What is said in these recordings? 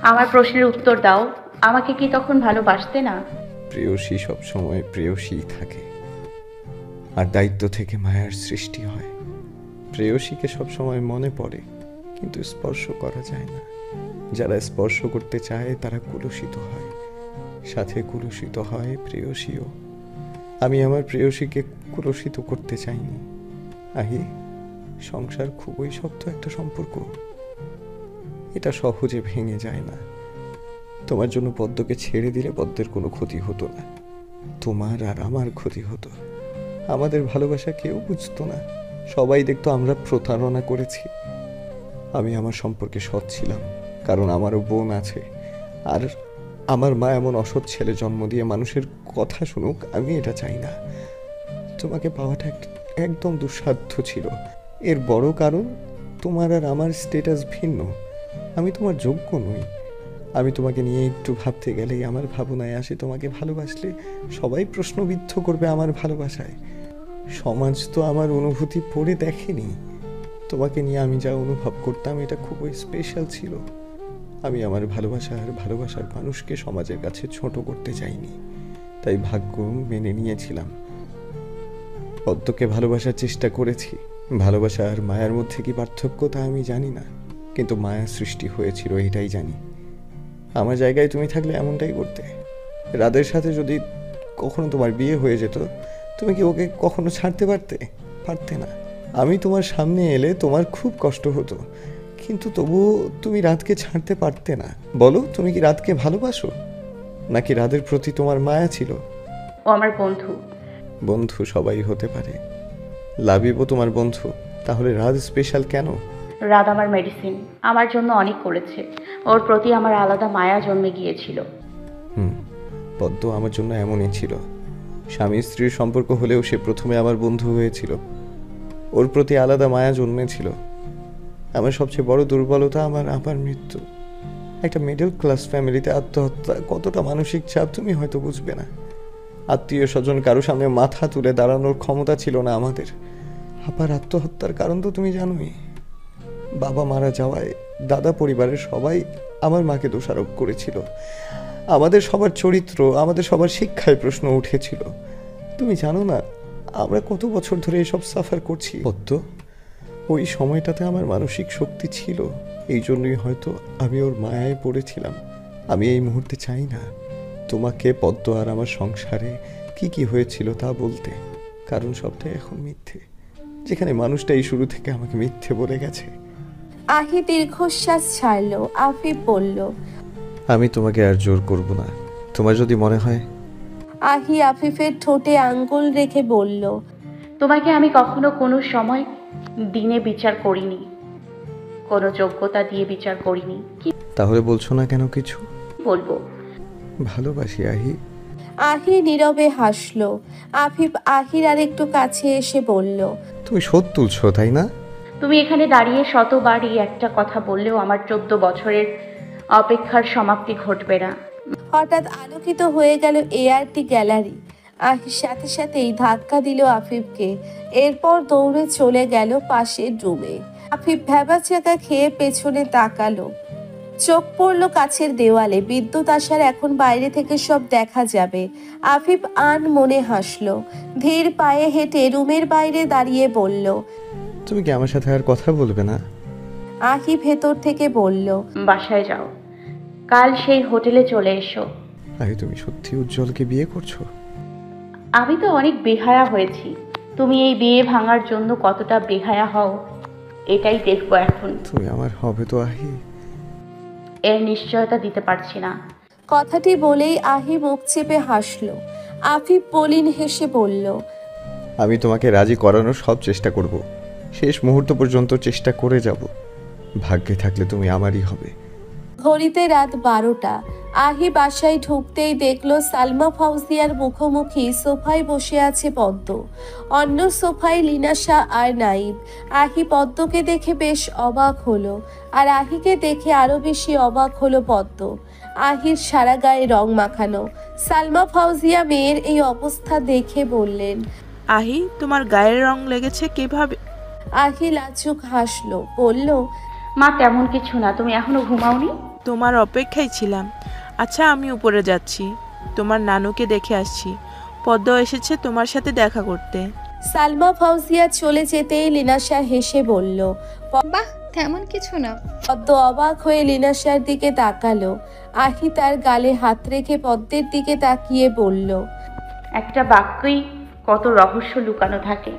আমার প্রশ্নের উত্তর দাও, আমাকে কি তখন ভালোবাসতে না? প্রেয়সী সবসময় প্রেয়সীই থাকে, আর দায়িত্ব থেকে মায়ার সৃষ্টি হয়। প্রেয়সীকে সবসময় মনে পড়ে, কিন্তু স্পর্শ করা যায় না। যারা স্পর্শ করতে চায় তারা কুলুষিত হয়, সাথে কুলুষিত হয় প্রেয়সীও। আমি আমার প্রেয়সীকে কুলুষিত করতে চাইনি। আহি, সংসার খুবই শক্ত একটা সম্পর্ক, এটা সহজে ভেঙে যায় না। তোমার জন্য পদ্মকে ছেড়ে দিলে পদ্মের কোনো ক্ষতি হতো না, তোমার আর আমার ক্ষতি হতো। আমাদের ভালোবাসা কেউ বুঝতো না, সবাই দেখতো আমরা প্রতারণা করেছি। আমি আমার সম্পর্কে সৎ ছিলাম, কারণ আমারও বোন আছে। আর আমার মা এমন অসৎ ছেলে জন্ম দিয়ে মানুষের কথা শুনুক, আমি এটা চাই না। তোমাকে পাওয়াটা একদম দুঃসাধ্য ছিল। এর বড় কারণ তোমার আর আমার স্ট্যাটাস ভিন্ন। আমি তোমার যোগ্য নই। আমি তোমাকে নিয়ে একটু ভাবতে গেলেই আমার ভাবনায় আসে তোমাকে ভালোবাসলে সবাই প্রশ্নবিদ্ধ করবে আমার ভালোবাসায়। সমাজ তো আমার অনুভূতি পড়ে দেখেনি। তোমাকে নিয়ে আমি যা অনুভব করতাম এটা খুবই স্পেশাল ছিল। আমি আমার ভালোবাসার মানুষকে সমাজের কাছে ছোট করতে চাইনি, তাই ভাগ্য মেনে নিয়েছিলাম। পদ্মকে ভালোবাসার চেষ্টা করেছি। ভালোবাসা আর মায়ার মধ্যে কি পার্থক্য তা আমি জানি না, কিন্তু মায়া সৃষ্টি হয়েছিল এটাই জানি। আমার জায়গায় তুমি থাকলে এমনটাই করতে। রাদের সাথে যদি কখনো তোমার বিয়ে হয়ে যেত, তুমি কি ওকে কখনো ছাড়তে পারতে না। আমি তোমার সামনে এলে তোমার খুব কষ্ট হতো, কিন্তু তবুও তুমি রাতকে ছাড়তে পারতে না। বলো, তুমি কি রাতকে ভালোবাসো, নাকি রাদের প্রতি তোমার মায়া ছিল? ও আমার বন্ধু। বন্ধু সবাই হতে পারে, লাবিবও তোমার বন্ধু, তাহলে রাত স্পেশাল কেন? রাত আমার মেডিসিন, আমার জন্য অনেক করেছে। ওর প্রতি আমার আলাদা মায়া জন্মে গিয়েছিল। পদ্ম আমার জন্য এমনই ছিল। স্বামী স্ত্রীর সম্পর্ক হলেও সে প্রথমে আমার বন্ধু হয়েছিল। ওর প্রতি আলাদা মায়া জন্মেছিল। আমার সবচেয়ে বড় দুর্বলতা আমার মৃত্যু। একটা মিডল ক্লাস ফ্যামিলিতে আত্মহত্যা কতটা মানসিক চাপ তুমি হয়তো বুঝবে না। আত্মীয় স্বজন কারো সামনে মাথা তুলে দাঁড়ানোর ক্ষমতা ছিল না আমাদের। আবার আত্মহত্যার কারণ তো তুমি জানোই। বাবা মারা যাওয়ায় দাদা পরিবারের সবাই আমার মাকে দোষারোপ করেছিল। আমাদের সবার চরিত্র, আমাদের সবার শিক্ষায় প্রশ্ন উঠেছিল। তুমি জানো না আমরা কত বছর ধরে এসব সাফার করছি। পদ্ম, ওই সময়টাতে আমার মানসিক শক্তি ছিল, এই জন্যই হয়তো আমি ওর মায়ায় পড়েছিলাম। আমি এই মুহূর্তে চাই না তোমাকে পদ্ম আর আমার সংসারে কি কি হয়েছিল তা বলতে, কারণ সবটাই এখন মিথ্যে, যেখানে মানুষটা এই শুরু থেকে আমাকে মিথ্যে বলে গেছে। আহি দীর্ঘশ্বাস ছাড়ল। আফিফ বলল, আমি তোমাকে আর জোর করব না, তোমার যদি মনে হয়। আহি আফিফের ঠোঁটে আঙ্গুল রেখে বলল, তোমাকে আমি কখনো কোনো সময় দিনে বিচার করিনি, কোনো যোগ্যতা দিয়ে বিচার করিনি। কি তাহলে বলছো না কেন কিছু? বলবো? ভালোবাসি আহি। আহি নীরবে হাসল। আফিফ আহির আর একটু কাছে এসে বলল, তুমি শোধ তুলছো তাই না? তুমি এখানে দাঁড়িয়ে শতবারই একটা কথা বললেও আমার 14 বছরের অপেক্ষার সমাপ্তি ঘটবে না। হঠাৎ আলোকিত হয়ে গেল এআরটি গ্যালারি। আহির সাথে সাথেই ধাক্কা দিল আফিফকে। এরপর দৌড়ে চলে গেল পাশের রুমে। আফিফ ভ্যাবাচ্যাকা খেয়ে পেছনে তাকালো। চোখ পড়ল কাছের দেওয়ালে। বিদ্যুৎ আসার এখন বাইরে থেকে সব দেখা যাবে। আফিফ আন মনে হাসলো। ধীর পায়ে হেঁটে রুমের বাইরে দাঁড়িয়ে বলল, তুমি কি আমার সাথে আর কথা বলবে না? আহি ভেতর থেকে বলল, বাসায় যাও, কাল সেই হোটেলে চলে এসো। আহি, তুমি সত্যি উজ্জ্বলকে বিয়ে করছো? আমি তো অনেক বেহায়া হয়েছি, তুমি এই বিয়ে ভাঙার জন্য কতটা বেহায়া হও এটাই দেখবো এখন। তুমি আমার হবে তো আহি? এর নিশ্চয়তা দিতে পারছি না। কথাটি বলেই আহি মুখ চেপে হাসলো। আফিফ মলিন হেসে বলল, আমি তোমাকে রাজি করানোর সব চেষ্টা করব, শেষ মুহূর্ত পর্যন্ত চেষ্টা করে যাব। ভাগ্যে থাকলে তুমি আমারই হবে। ঘড়িতে রাত 12টা। আহি বাসায় ঢুকতেই দেখলো সালমা ফাউজিয়ার মুখোমুখি সোফায় বসে আছে পদ্ম। অন্য সোফায় লিনাশা আর নাইম। আহি পদ্মকে দেখে বেশ অবাক হলো, আর আহিকে দেখে আরো বেশি অবাক হলো পদ্ম। আহির সারা গায়ে রং মাখানো। সালমা ফাউজিয়া মেয়ের এই অবস্থা দেখে বললেন, আহি, তোমার গায়ের রং লেগেছে কিভাবে? আহি লাজুক হাসলো, বলল, মা তেমন কিছু না, তুমি এখনো ঘুমাওনি? তোমার অপেক্ষায় ছিলাম। আচ্ছা, আমি উপরে যাচ্ছি, তোমার নানুকে দেখে আসছি। পদ্ম এসেছে তোমার সাথে দেখা করতে। সালমা ফাউজিয়া চলে যেতেই লিনাশা হেসে বলল। বাহ, তেমন কিছু না। পদ্ম অবাক হয়ে লিনাশার দিকে তাকালো। আহি তার গালে হাত রেখে পদ্মের দিকে তাকিয়ে বলল। একটা বাক্যই কত রহস্য লুকানো থাকে।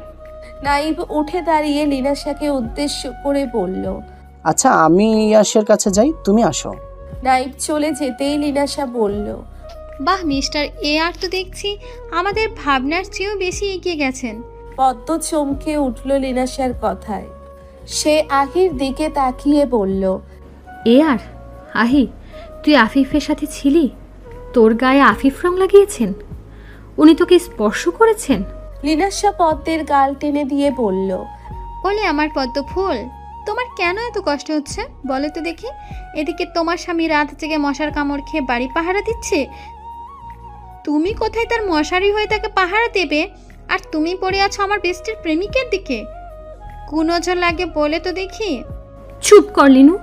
নাইব উঠে দাঁড়িয়ে লিনাশাকে উদ্দেশ্য করে বলল। আচ্ছা, আমি ইয়াসের কাছে যাই, তুমি আসো। নাইব চলে যেতেই লিনাশা বলল। বাহ, মিস্টার এআর তো দেখছি আমাদের ভাবনার চেয়েও বেশি এগিয়ে গেছেন। পদ্ম চমকে উঠল লিনাশার কথায়। সে আহির দিকে তাকিয়ে বলল। আর আহি, তুই আফিফের সাথে ছিলি? তোর গায়ে আফিফ রং লাগিয়েছেন? উনি তোকে স্পর্শ করেছেন? লিনাশা পদ্মের গাল টেনে দিয়ে বলল। বলে আমার পদ্ম ফুল, তোমার কেন এত কষ্ট হচ্ছে বলো তো দেখি? এদিকে তোমার স্বামী রাত জেগে মশার কামড় খেয়ে বাড়ি পাহারা দিচ্ছে, তুমি কোথায় তার মশারি হয়ে তাকে পাহারা দেবে? আর তুমি পড়ে আছো আমার বেস্টের প্রেমিকের দিকে। কুনজর লাগে বলে তো দেখি। চুপ কর লিনু।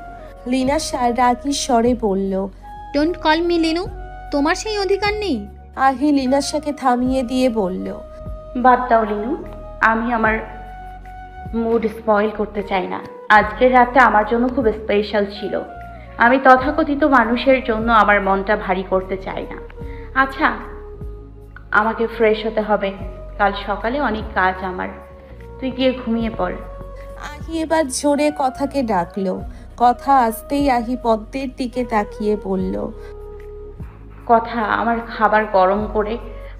লিনাশা রাগী স্বরে বলল। ডোন্ট কল মি লিনু, তোমার সেই অধিকার নেই। আহি লিনাশাকে থামিয়ে দিয়ে বলল। বাদ দাও লিনু, আমি আমার মুড স্পয়েল করতে চাই না। আজকের রাতটা আমার জন্য খুব স্পেশাল ছিল। আমি তথাকথিত মানুষের জন্য আমার মনটা ভারী করতে চাই না। আচ্ছা, আমাকে ফ্রেশ হতে হবে, কাল সকালে অনেক কাজ আমার। তুই গিয়ে ঘুমিয়ে পড়। আহি এবার জোরে কথাকে ডাকলো। কথা আসতেই আহি পদ্মের দিকে তাকিয়ে বলল। কথা, আমার খাবার গরম করে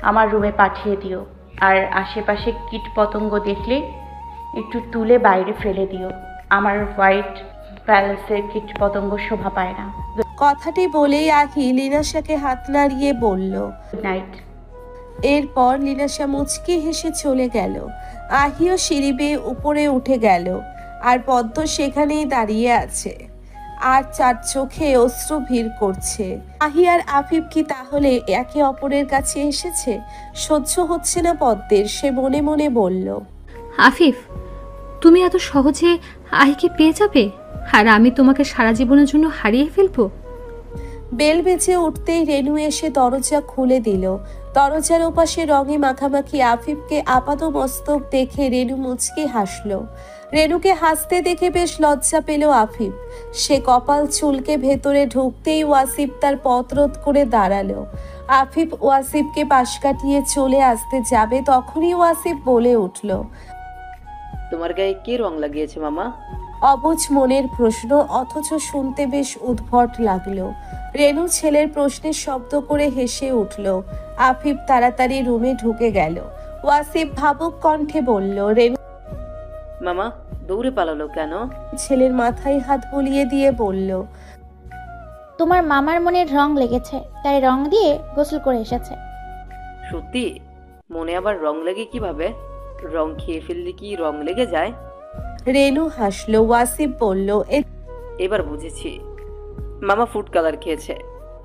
আমার রুমে পাঠিয়ে দিও। আর আশেপাশে কীট পতঙ্গ দেখলে একটু তুলে বাইরে ফেলে দিও। আমার হোয়াইট প্যালেসের কীট পতঙ্গ শোভা পায় না। কথাটি বলেই আহি লিনাশাকে হাত নাড়িয়ে বলল। Good night. এরপর লিনাশা মুচকি হেসে চলে গেল। আহিও সিঁড়ি বেয়ে উপরে উঠে গেল। আর পদ্ম সেখানেই দাঁড়িয়ে আছে, আর চার চোখে অশ্রু ভিড় করছে। আহি আর আফিফ কি তাহলে একে অপরের কাছে এসেছে? সহ্য হচ্ছে না পদ্মের, সে মনে মনে বলল। আফিফ, তুমি এত সহজে আহিকে পেয়ে যাবে? আর আমি তোমাকে সারা জীবনের জন্য হারিয়ে ফেলবো? বেল বেজে উঠতেই রেনু এসে দরজা খুলে দিল। দরজার ওপাশে রঙে মাখামাখি আফিফকে আপাদমস্তক দেখে রেনু মুচকি হাসলো। রেনুকে হাসতে দেখে বেশ লজ্জা পেল আফিফ। সে কপাল চুলকে ভেতরে ঢুকতেই ওয়াসিফ তার পথ রোধ করে দাঁড়ালো। আফিফ ওয়াসিফকে পাশ কাটিয়ে চলে আসতে যাবে, তখনই ওয়াসিফ বলে উঠল। তোমার গায়ে কি রং লাগিয়েছে মামা? অবুঝ মনের প্রশ্ন, অথচ শুনতে বেশ উদ্ভট লাগলো। রেনু ছেলের প্রশ্নের শব্দ করে হেসে উঠল। আফিফ তাড়াতাড়ি রুমে ঢুকে গেল। ওয়াসিফ ভাবুক কণ্ঠে বলল। রেনু মামা দৌড়ে পালালো কেন? ছেলের মাথায় হাত বুলিয়ে দিয়ে বলল। তোমার মামার মনের রং লেগেছে, তাই রং দিয়ে গোসল করে এসেছে। সত্যি? মনে আবার রং লেগে কিভাবে? রং খেয়ে ফেললে কি রং লেগে যায়? রেনু হাসলো। ওয়াসিফ বলল। এবার বুঝেছি, মামা ফুড কালার খেয়েছে।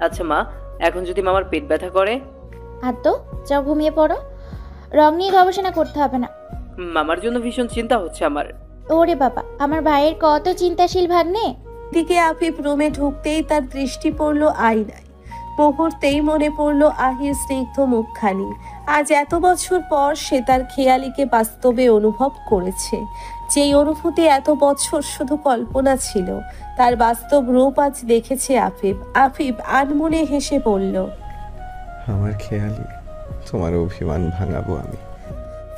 আচ্ছা মা, এখন যদি মামার পেট ব্যথা করে? আর তো যাও ঘুমিয়ে পড়ো, রং নিয়ে গবেষণা করতে হবে না। মামার জন্য ভীষণ চিন্তা হচ্ছে আমার। ওরে বাবা, আমার ভাইয়ের কত চিন্তাশীল ভাগ্নে। দিকে আফিফ রুমে ঢুকতেই তার দৃষ্টি পড়ল আয়নায়। মুহূর্তেই মনে পড়ল আহির স্নিগ্ধ মুখখানি। আজ এত বছর পর সে তার খেয়ালিকে বাস্তবে অনুভব করেছে। যেই অনুভূতি এত বছর শুধু কল্পনা ছিল, তার বাস্তব রূপ আজ দেখেছে আফিফ। আফিফ আনমনে হেসে বলল। আমার খেয়ালি, তোমার অভিমান ভাঙাবো আমি।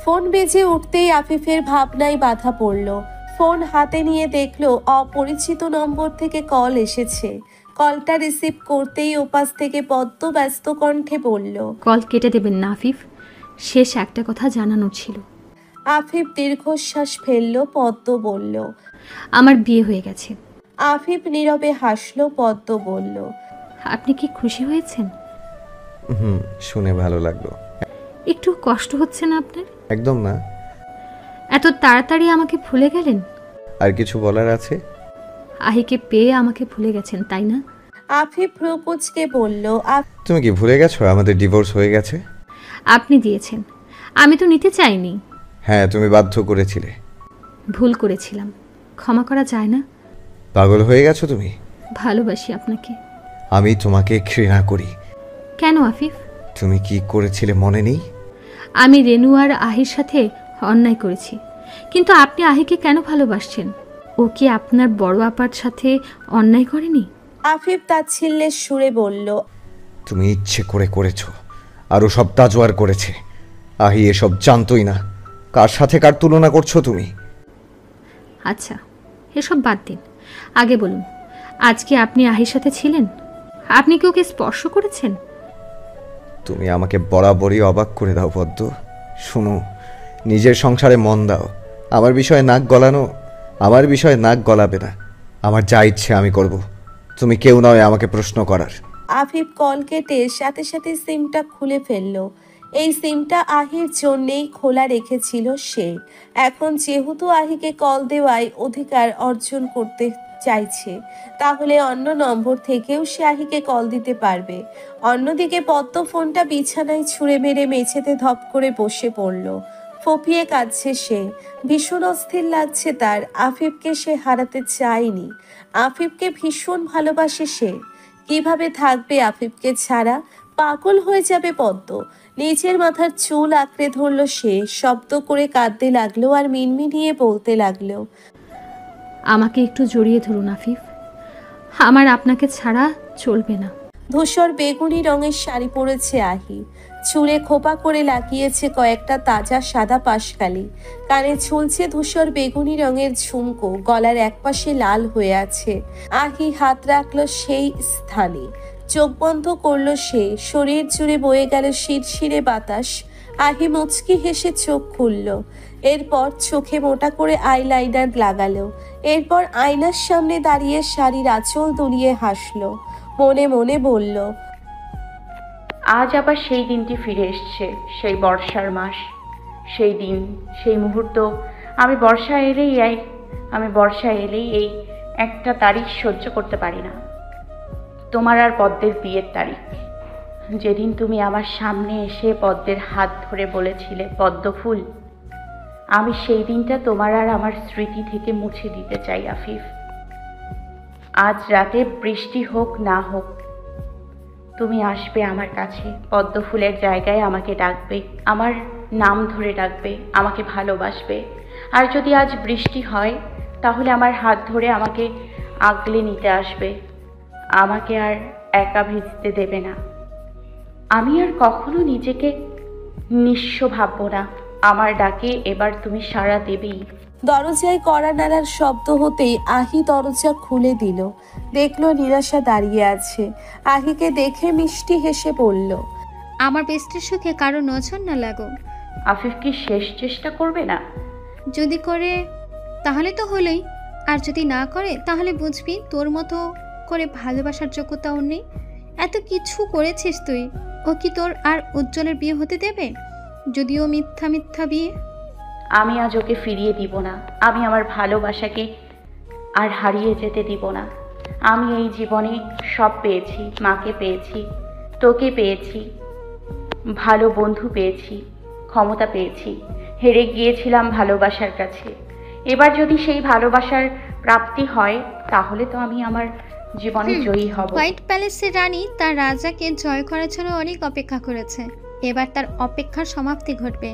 ফোন বেজে উঠতেই আফিফের ভাবনায় বাধা পড়ল। ফোন হাতে নিয়ে দেখলো অপরিচিত নম্বর থেকে কল এসেছে। কলটা রিসিভ করতেই ওপাশ থেকে পদ্ম ব্যস্ত কণ্ঠে বলল। কল কেটে দেবেন না আফিফ, শেষ একটা কথা জানানো ছিল। আফিফ দীর্ঘশ্বাস ফেলল। পদ্ম বলল। আমার বিয়ে হয়ে গেছে। আফিফ নীরবে হাসলো। পদ্ম বলল। আপনি কি খুশি হয়েছেন? শুনে ভালো লাগলো। একটু কষ্ট হচ্ছে না আপনার? একদম না। এত তাড়াতাড়ি আমাকে ভুলে গেলেন? আর কিছু বলার আছে? আহিকে পেয়ে আমাকে ভুলে গেছেন, তাই না? আফিফ প্রকুচকে বলল। তুমি কি ভুলে গেছো আমাদের ডিভোর্স হয়ে গেছে? আপনি দিয়েছেন, আমি তো নিতে চাইনি। হ্যাঁ, তুমি বাধ্য করেছিলে। ভুল করেছিলাম, ক্ষমা করা যায় না? পাগল হয়ে গেছো তুমি? ভালোবাসি আপনাকে। আমি তোমাকে ঘৃণা করি। কেন আফিফ? তুমি কি করেছিলে মনে নেই? আমি রেনু আর আহির সাথে অন্যায় করেছি, কিন্তু আপনি আহিকে কেন ভালোবাসছেন? ও কি আপনার বড় আপার সাথে অন্যায় করেনি? আফিফ তাচ্ছিল্যের সুরে বলল, তুমি ইচ্ছে করে করেছো, আরও সব তাজওয়ার করেছে। আহি এসব জানতোই না। কার সাথে কার তুলনা করছো তুমি? আচ্ছা, এসব বাদ দিন। আগে বলুন, আজকে আপনি আহির সাথে ছিলেন? আপনি কি ওকে স্পর্শ করেছেন? তুমি আমাকে বরাবরই অবাক করে দাও পদ্ম। শুনো, নিজের সংসারে মন দাও। আমার বিষয়ে নাক গলাবে না। আমার যা ইচ্ছে আমি করব। তুমি কেউ নয় আমাকে প্রশ্ন করার। আফিফ কল কেটে সাথে সাথে সিমটা খুলে ফেলল। এই সিমটা আহির জন্যেই খোলা রেখেছিল সে। এখন যেহেতু আহিকে কল দেওয়ায় অধিকার অর্জন করতে চাইছে, তাহলে অন্য নম্বর থেকেও সে আহিকে কল দিতে পারবে। অন্যদিকে পদ্ম ফোনটা বিছানায় ছুঁড়ে মেরে মেঝেতে ধপ করে বসে পড়ল। ফপিয়ে কাঁদছে সে। ভীষণ অস্থির লাগছে তার। আফিফকে সে হারাতে চায়নি। আফিফকে ভীষণ ভালোবাসে সে। কিভাবে থাকবে আফিফকে ছাড়া? পাগল হয়ে যাবে পদ্ম। নিজের মাথার চুল আঁকড়ে ধরল সে। শব্দ করে কাঁদতে লাগলো আর মিনমিনিয়ে বলতে লাগলো, আমাকে একটু জড়িয়ে ধরুন আফিফ, আমার আপনাকে ছাড়া চলবে না। ধূসর বেগুনি রঙের শাড়ি পরেছে আহি। চুলে খোপা করে লাগিয়েছে কয়েকটা তাজা সাদা পাশকালি। কানে ঝুলছে ধূসর বেগুনি রঙের ঝুমকো। গলার একপাশে লাল হয়ে আছে। আহি হাত রাখলো সেই স্থানে। চোখ বন্ধ করলো সে। শরীর জুড়ে বয়ে গেল শিরশিরে বাতাস। আহি মুচকি হেসে চোখ খুলল। এরপর চোখে মোটা করে আইলাইনার লাগালো। এরপর আয়নার সামনে দাঁড়িয়ে শাড়ির আঁচল দুলিয়ে হাসলো। মনে মনে বলল, আজ আবার সেই দিনটি ফিরে এসছে, সেই বর্ষার মাস, সেই দিন, সেই মুহূর্ত। আমি বর্ষা এলেই এই একটা তারিখ সহ্য করতে পারি না, তোমার আর পদ্মের বিয়ের তারিখ। যেদিন তুমি আমার সামনে এসে পদ্মের হাত ধরে বলেছিলে পদ্ম ফুল, আমি সেই দিনটা তোমার আর আমার স্মৃতি থেকে মুছে দিতে চাই আফিফ। আজ রাতে বৃষ্টি হোক না হোক, তুমি আসবে আমার কাছে, পদ্ম ফুলের জায়গায় আমাকে ডাকবে, আমার নাম ধরে ডাকবে, আমাকে ভালোবাসবে। আর যদি আজ বৃষ্টি হয়, তাহলে আমার হাত ধরে আমাকে আগলে নিতে আসবে, আমাকে আর একা ভিজতে দেবে না। আমি আর কখনো নিজেকে নিঃস্ব ভাববো না। আমার ডাকে এবার তুমি সাড়া দেবেই। দরজায় কড়া নাড়ার শব্দ হতেই আহি দরজা খুলে দিল। দেখলো নিরাশা দাঁড়িয়ে আছে। আহিকে দেখে মিষ্টি হেসে বলল, আমার বেস্টের সুখে কারো নজর না লাগো। আফিফ কি শেষ চেষ্টা করবে না? যদি করে তাহলে তো হলোই, আর যদি না করে তাহলে বুঝবি তোর মতো করে ভালোবাসার যোগ্যতা ওর নেই। এত কিছু করেছিস তুই, ও কি তোর আর উজ্জ্বলের বিয়ে হতে দেবে? যদিও মিথ্যা মিথ্যা বিয়ে। আমি আজ ওকে ফিরিয়ে দিব না। আমি আমার ভালোবাসাকে আর হারিয়ে যেতে দিব না। আমি এই জীবনে সব পেয়েছি, মাকে পেয়েছি, তোকে পেয়েছি, ভালো বন্ধু পেয়েছি, ক্ষমতা পেয়েছি। হেরে গিয়েছিলাম ভালোবাসার কাছে। এবার যদি সেই ভালোবাসার প্রাপ্তি হয়, তাহলে তো আমি আমার জীবনে জয়ী হব। হোয়াইট প্যালেসের রানী তার রাজাকে জয় করার জন্য অনেক অপেক্ষা করেছে। এবার তার অপেক্ষার সমাপ্তি ঘটবে।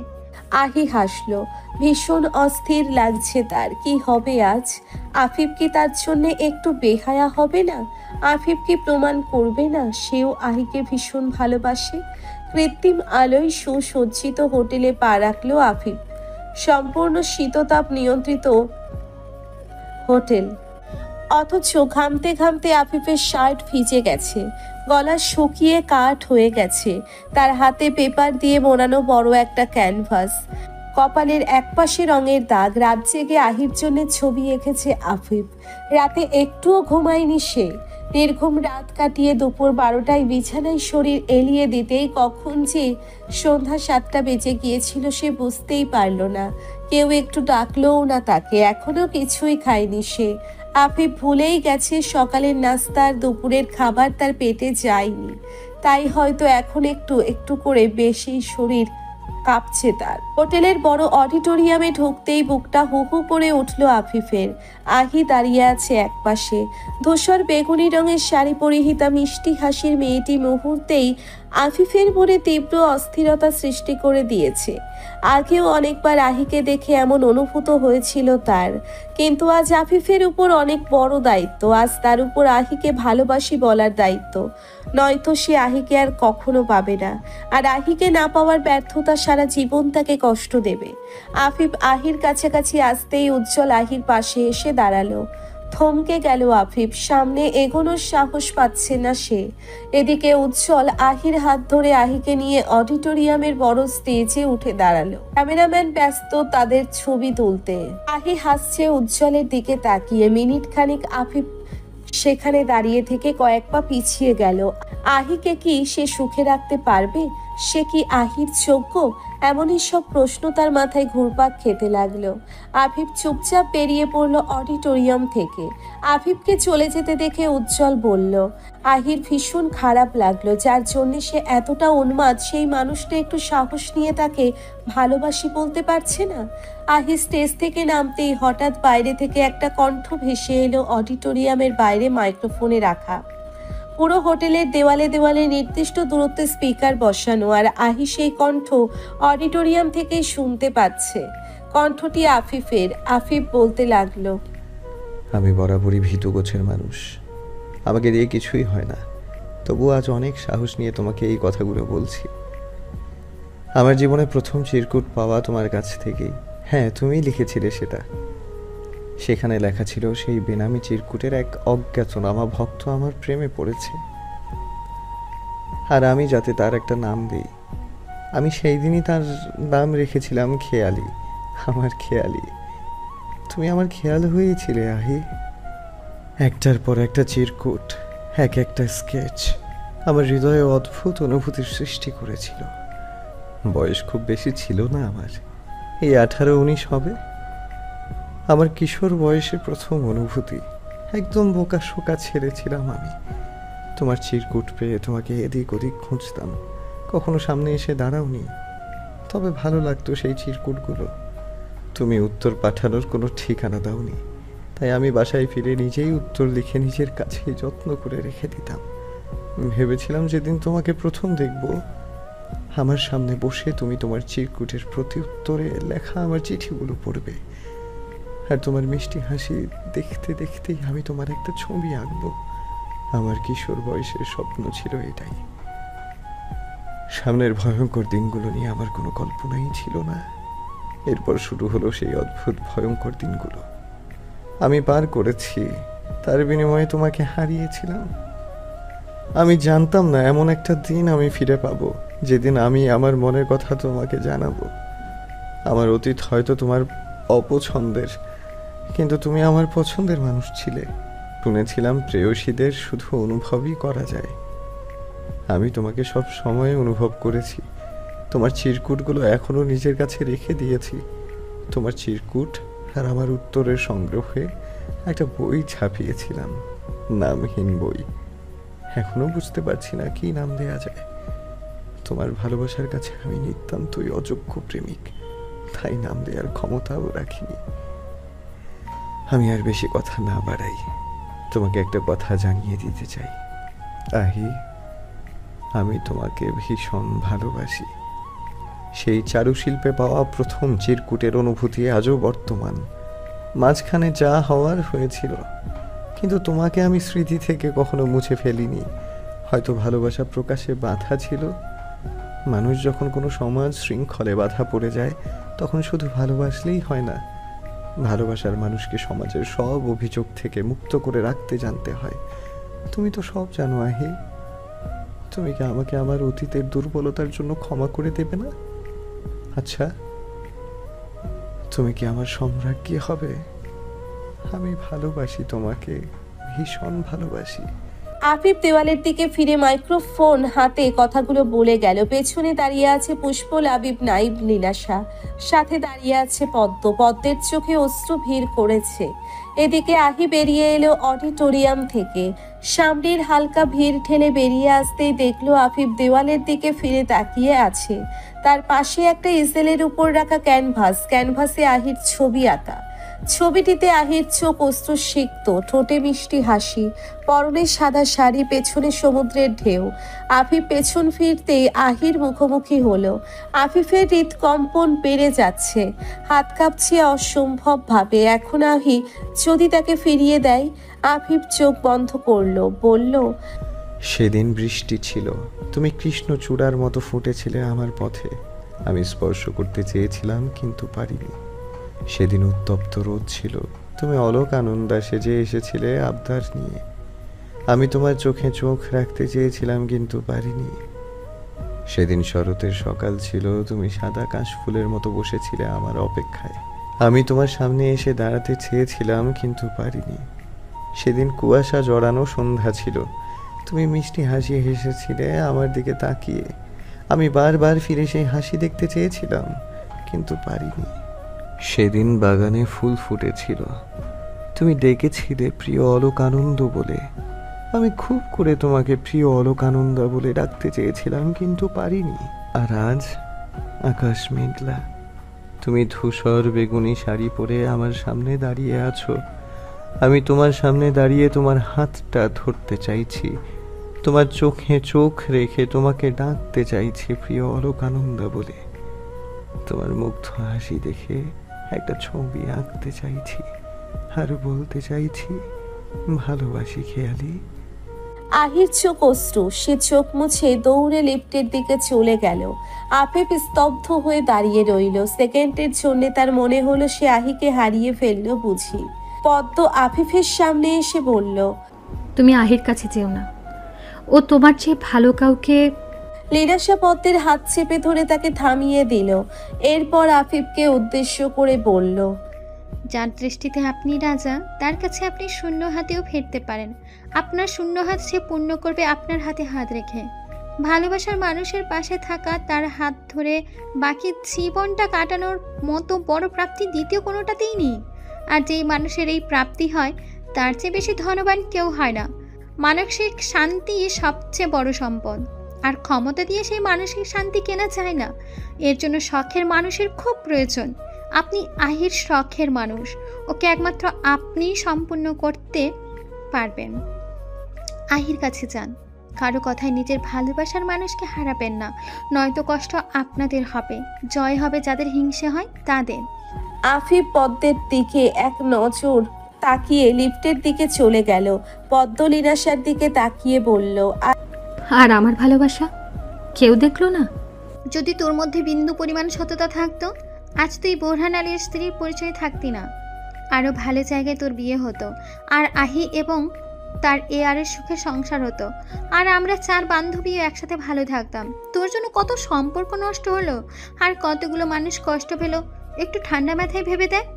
আহি হাসলো। ভীষণ অস্থির লাগছে তার। কি হবে আজ? আফিফ কি তার জন্য একটু বেহায়া হবে না? আফিফ কি প্রমাণ করবে না সেও আহিকে ভীষণ ভালোবাসে? কৃত্রিম আলোয় সুসজ্জিত হোটেলে পা রাখলো আফিফ। সম্পূর্ণ শীততাপ নিয়ন্ত্রিত হোটেল, অথচ ঘামতে ঘামতে আফিফের শার্ট ভিজে গেছে, গলা শুকিয়ে কাঠ হয়ে গেছে। তার হাতে পেপার দিয়ে বোনানো বড় একটা ক্যানভাস, কপালের একপাশে রঙের দাগ। রাত জেগে আহির জন্য ছবি এঁকেছে আফিফ। রাতে একটুও ঘুমায়নি সে। নির্ঘুম রাত কাটিয়ে দুপুর 12টায় বিছানায় শরীর এলিয়ে দিতেই কখন যে সন্ধ্যা 7টা বেজে গিয়েছিল সে বুঝতেই পারল না। কেউ একটু ডাকলোও না তাকে। এখনো কিছুই খায়নি সে। আফিফ ভুলেই গেছে সকালের নাস্তা আর দুপুরের খাবার তার পেটে যায়নি। তাই হয়তো এখন একটু একটু করে বেশি শরীর কাঁপছে তার। হোটেলের বড় অডিটোরিয়ামে ঢুকতেই বুকটা হু হু করে উঠল আফিফের। আহি দাঁড়িয়ে আছে একপাশে। ধূসর বেগুনি রঙের শাড়ি পরিহিতা মিষ্টি হাসির মেয়েটি মুহূর্তেই আফিফের মনে তীব্র অস্থিরতা সৃষ্টি করে দিয়েছে। আগেও অনেকবার আহিকে দেখে এমন অনুভূত হয়েছিল তার, কিন্তু আজ আফিফের উপর অনেক বড় দায়িত্ব। আজ তার উপর আহিকে ভালোবাসি বলার দায়িত্ব, নয়তো সে আহিকে আর কখনো পাবে না। আর আহিকে না পাওয়ার ব্যর্থতা সারা জীবন তাকে কষ্ট দেবে। আফিফ আহির কাছাকাছি আসতেই উজ্জ্বল আহির পাশে এসে দাঁড়ালো। থমকে গেল আফিফ, সামনে এগোনোর সাহস পাচ্ছে না সে। এদিকে উজ্জ্বল আহির হাত ধরে আহিকে নিয়ে অডিটোরিয়ামের বড় স্টেজে উঠে দাঁড়ালো। ক্যামেরাম্যান ব্যস্ত তাদের ছবি তুলতে। আহি হাসছে উজ্জ্বলের দিকে তাকিয়ে। মিনিট খানিক আফিফ সেখানে দাঁড়িয়ে থেকে কয়েক পা পিছিয়ে গেল। আহিকে কি সে সুখে রাখতে পারবে? সে কি আহির যোগ্য? এমনই সব প্রশ্ন তার মাথায় ঘুরপাক খেতে লাগলো। আফিফ চুপচাপ বেরিয়ে পড়ল অডিটোরিয়াম থেকে। আফিফকে চলে যেতে দেখে উজ্জ্বল বলল, আহির ভীষণ খারাপ লাগলো। যার জন্য সে এতটা উন্মাদ, সেই মানুষটা একটু সাহস নিয়ে তাকে ভালোবাসি বলতে পারছে না। আহি স্টেজ থেকে নামতেই হঠাৎ বাইরে থেকে একটা কণ্ঠ ভেসে এলো অডিটোরিয়ামের বাইরে মাইক্রোফোনে রাখা। পুরো হোটেলের দেওয়ালে দেওয়ালে নির্দিষ্ট দূরত্বে স্পিকার বসানো, আর আহি সেই কণ্ঠ অডিটোরিয়াম থেকেই শুনতে পাচ্ছে। কণ্ঠটি আফিফের। আফিফ বলতে লাগলো, আমি বরাবরই ভীতু গোছের মানুষ, আমাকে দিয়ে কিছুই হয় না। তবু আজ অনেক সাহস নিয়ে তোমাকে এই কথাগুলো বলছি। আমার জীবনে প্রথম চিরকুট পাওয়া তোমার কাছ থেকেই। হ্যাঁ, তুমিই লিখেছিলে সেটা। সেখানে লেখা ছিল সেই বেনামি চিরকুটের এক অজ্ঞাতনামা ভক্ত আমার প্রেমে পড়েছে, আর আমি যাতে তার একটা নাম দিই। আমি সেই দিনই তার নাম রেখেছিলাম খেয়ালি। আমার খেয়ালি। তুমি আমার খেয়াল হয়েছিলে আহি। একটার পর একটা চিরকুট, এক একটা স্কেচ আমার হৃদয়ে অদ্ভুত অনুভূতির সৃষ্টি করেছিল। বয়স খুব বেশি ছিল না আমার, এই 18-19 হবে। আমার কিশোর বয়সে প্রথম অনুভূতি। একদম বোকা শোকা ছেড়েছিলাম আমি। তোমার চিরকুট পেয়ে তোমাকে এদিক ওদিক খুঁজতাম, কখনো সামনে এসে দাঁড়াওনি। তবে ভালো লাগতো সেই চিরকুটগুলো। তুমি উত্তর পাঠানোর কোনো ঠিকানা দাওনি, তাই আমি বাসায় ফিরে নিজেই উত্তর লিখে নিজের কাছেই যত্ন করে রেখে দিতাম। ভেবেছিলাম যেদিন তোমাকে প্রথম দেখব, আমার সামনে বসে তুমি তোমার চিরকুটের প্রতি উত্তরে লেখা আমার চিঠিগুলো পড়বে, আর তোমার মিষ্টি হাসি দেখতে দেখতেই আমি তোমার একটা ছবি আঁকবো। আমার কিশোর বয়সের স্বপ্ন ছিল এটাই। সামনের ভয়ঙ্কর দিনগুলো নিয়ে আমার কোনো কল্পনাই ছিল না। এরপর শুরু হলো সেই অদ্ভুত ভয়ঙ্কর দিনগুলো। আমি পার করেছি, তার বিনিময়ে তোমাকে হারিয়েছিলাম। আমি জানতাম না এমন একটা দিন আমি ফিরে পাবো, যেদিন আমি আমার মনের কথা তোমাকে জানাবো। আমার অতীত হয়তো তোমার অপছন্দের, কিন্তু তুমি আমার পছন্দের মানুষ ছিলে। শুনেছিলাম প্রেয়সীদের শুধু অনুভবই করা যায়। আমি তোমাকে সব সময় অনুভব করেছি। তোমার চিরকুটগুলো এখনো নিজের কাছে রেখে দিয়েছি। তোমার চিরকুট আর আমার উত্তরের সংগ্রহে একটা বই ছাপিয়েছিলাম, নামহীন বই। এখনো বুঝতে পারছি না কি নাম দেয়া যায়। তোমার ভালোবাসার কাছে আমি নিতান্তই অযোগ্য প্রেমিক, তাই নাম দেওয়ার ক্ষমতাও রাখিনি। আমি আর বেশি কথা না বাড়াই, তোমাকে একটা কথা জানিয়ে দিতে চাই। আহি, আমি তোমাকে ভীষণ ভালোবাসি। সেই চারুশিল্পে পাওয়া প্রথম চিরকুটের অনুভূতি আজও বর্তমান। মাঝখানে যা হওয়ার হয়েছিল, কিন্তু তোমাকে আমি স্মৃতি থেকে কখনো মুছে ফেলিনি। হয়তো ভালোবাসা প্রকাশে বাধা ছিল। মানুষ যখন কোনো সমাজ শৃঙ্খলে বাধা পড়ে যায়, তখন শুধু ভালোবাসলেই হয় না, ভালোবাসার মানুষকে সমাজের সব অভিযোগ থেকে মুক্ত করে রাখতে জানতে হয়। তুমি তো সব জানো আহি। তুমি কি আমাকে আমার অতীতের দুর্বলতার জন্য ক্ষমা করে দেবে না? আচ্ছা, তুমি কি আমার সম্রাজ্ঞী হবে? আমি ভালোবাসি তোমাকে, ভীষণ ভালোবাসি। আফিফ দেওয়ালের দিকে ফিরে মাইক্রোফোন হাতে কথাগুলো বলে গেল। পেছনে দাঁড়িয়ে আছে পুষ্প, লাবিব, নাইব, লীলাশা। সাথে দাঁড়িয়ে আছে পদ্ম। পদ্মের চোখে অশ্রু ভিড় করেছে। এদিকে আহি বেরিয়ে এলো অডিটোরিয়াম থেকে। সামনের হালকা ভিড় ঠেলে বেরিয়ে আসতেই দেখলো আফিফ দেওয়ালের দিকে ফিরে তাকিয়ে আছে। তার পাশে একটা ইসেলের উপর রাখা ক্যানভাসে আহির ছবি আঁকা। ছবিটিতে আহির চোখ অশ্রুসিক্ত, ঠোঁটে মিষ্টি হাসি, পরনে সাদা শাড়ি, পেছনে সমুদ্রের ঢেউ। আফিফ পেছন ফিরতেই আহির মুখোমুখি হলো। আফিফের হৃদকম্পন বেড়ে যাচ্ছে, হাত কাঁপছে অসম্ভব ভাবে। এখন আহি যদি তাকে ফিরিয়ে দেয়। আফিফ চোখ বন্ধ করলো, বলল, সেদিন বৃষ্টি ছিল, তুমি কৃষ্ণচূড়ার মতো ফুটেছিলে আমার পথে। আমি স্পর্শ করতে চেয়েছিলাম কিন্তু পারিনি। সেদিন উত্তপ্ত রোদ ছিল, তুমি অলোক আনন্দা সেজে এসেছিলে আবদার নিয়ে। আমি তোমার চোখে চোখ রাখতে চেয়েছিলাম কিন্তু পারিনি। সেদিন শরতের সকাল ছিল, তুমি সাদা কাশফুলের মতো বসেছিলে আমার অপেক্ষায়। আমি তোমার সামনে এসে দাঁড়াতে চেয়েছিলাম কিন্তু পারিনি। সেদিন কুয়াশা জড়ানো সন্ধ্যা ছিল, তুমি মিষ্টি হাসি হেসেছিলে আমার দিকে তাকিয়ে। আমি বারবার ফিরে সেই হাসি দেখতে চেয়েছিলাম কিন্তু পারিনি। সেদিন বাগানে ফুল ফুটেছিল, তুমি ডেকেছিলে প্রিয় অলোক আনন্দ বলে। আমি খুব করে তোমাকে প্রিয় অলোক আনন্দা বলে ডাকতে চেয়েছিলাম কিন্তু পারিনি। আর আজ আকাশ মেঘলা, তুমি ধূসর বেগুনি শাড়ি পরে আমার সামনে দাঁড়িয়ে আছো। আমি তোমার সামনে দাঁড়িয়ে তোমার হাতটা ধরতে চাইছি, তোমার চোখে চোখ রেখে তোমাকে ডাকতে চাইছি প্রিয় অলোক আনন্দা বলে। তোমার মুগ্ধ হাসি দেখে একটা ছবি আঁকতে চাইছি, আর বলতে চাইছি ভালোবাসি খেয়ালি। আহির চোখ অশ্রু, সে চোখ মুছে দৌড়ে লিফটের দিকে চলে গেল। আফিফ স্তব্ধ হয়ে দাঁড়িয়ে রইল। সেকেন্ডের জন্য তার মনে হলো সে আহিকে হারিয়ে ফেললো বুঝি। পদ্ম আফিফের সামনে এসে বলল, তুমি আহির কাছে যেও না, ও তোমার চেয়ে ভালো কাউকে। লীনাশা পদ্মের হাত চেপে ধরে তাকে থামিয়ে দিল। এরপর আফিফকে উদ্দেশ্য করে বলল, যার দৃষ্টিতে আপনি রাজা, তার কাছে আপনি শূন্য হাতেও ফিরতে পারেন। আপনার শূন্য হাত সে পূর্ণ করবে আপনার হাতে হাত রেখে। ভালোবাসার মানুষের পাশে থাকা, তার হাত ধরে বাকি জীবনটা কাটানোর মতো বড় প্রাপ্তি দ্বিতীয় কোনোটাতেই নেই। আর যেই মানুষের এই প্রাপ্তি হয়, তার চেয়ে বেশি ধনবান কেউ হয় না। মানসিক শান্তি সবচেয়ে বড় সম্পদ, আর ক্ষমতা দিয়ে সেই মানসিক শান্তি কেনা যায় না। এর জন্য শখের মানুষের খুব প্রয়োজন। আপনি আহির শখের মানুষ, ওকে একমাত্র আপনিই সম্পূর্ণ করতে পারবেন। আহির কাছে যান, কারো কথায় নিজের ভালোবাসার মানুষকে হারাবেন না, নয়তো কষ্ট আপনাদের হবে, জয় হবে যাদের হিংসে হয় তাদের। আফিফ পদ্মের দিকে এক নজর তাকিয়ে লিফটের দিকে চলে গেল। পদ্ম লীনাশার দিকে তাকিয়ে বলল, আর আমার ভালোবাসা কেউ দেখলো না? যদি তোর মধ্যে বিন্দু পরিমাণ সততা থাকতো, আজ তুই বোরহান আলীর স্ত্রীর পরিচয় থাকতি না। আরও ভালো জায়গায় তোর বিয়ে হতো, আর আহি এবং তার এর সুখে সংসার হতো, আর আমরা চার বান্ধবীও একসাথে ভালো থাকতাম। তোর জন্য কত সম্পর্ক নষ্ট হলো, আর কতগুলো মানুষ কষ্ট পেল। একটু ঠান্ডা মাথায় ভেবে দেয়।